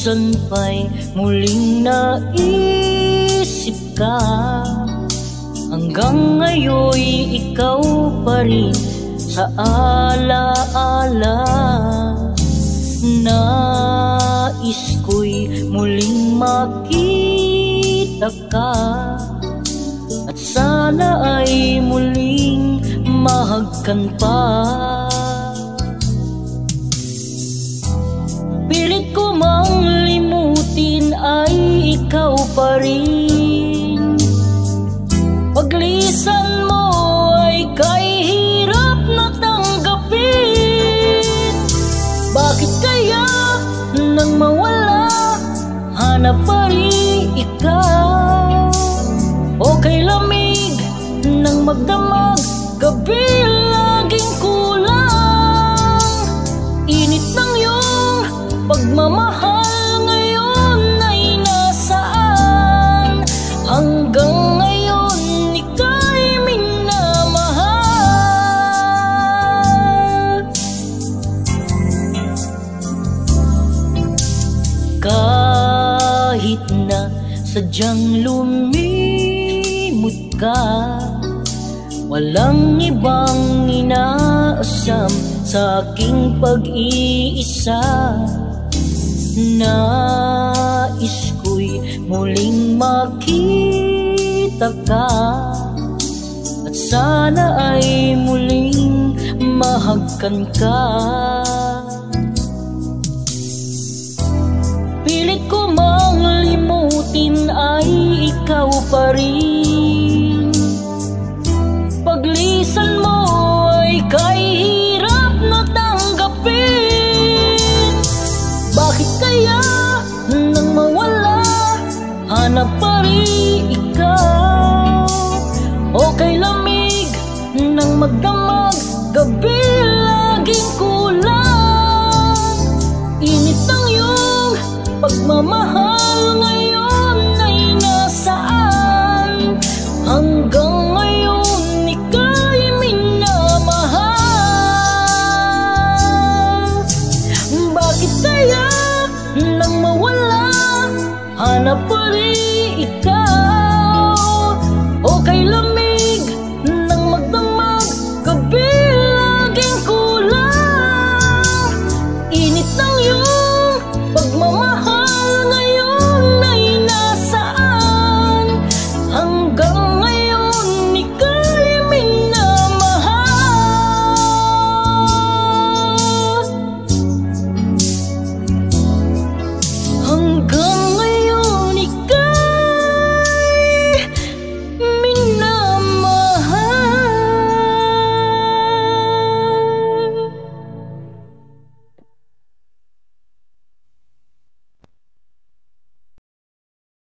minsan pa'y muling naisip ka. Hanggang ngayon ikaw pa rin sa alaala. Nais ko'y muling makita ka, at sana ay muling mahagkan pa. Pilit ko mang limutin ay ikaw pa rin. Paglisan mo ay kahirap na tanggapin. Bakit kaya nang mawala, hanap pa rin ikaw? O kay lamig ng magdamag, gabi laging kulang. Init ng iyong pagmamahal ngayon ay nasaan? Hanggang ngayon ika'y minamahal. Kahit na sadyang lumimot ka, walang ibang inaasam sa aking pag-iisa. Nais ko'y muling makita ka, at sana ay muling mahagkan ka. Pilit ko mang limutin ay ikaw pa rin. Paglisan mo ay kahirap na tanggapin. Bakit kaya nang mawala, hanap pa rin ikaw? O kay lamig ng magdamag, gabi laging kulang. Init ng iyong pagmamahal ngayon ay nasaan? Hanggang ngayon ika'y minamahal. Bakit kaya nang mawala, hanap pa rin ikaw? O kay lamig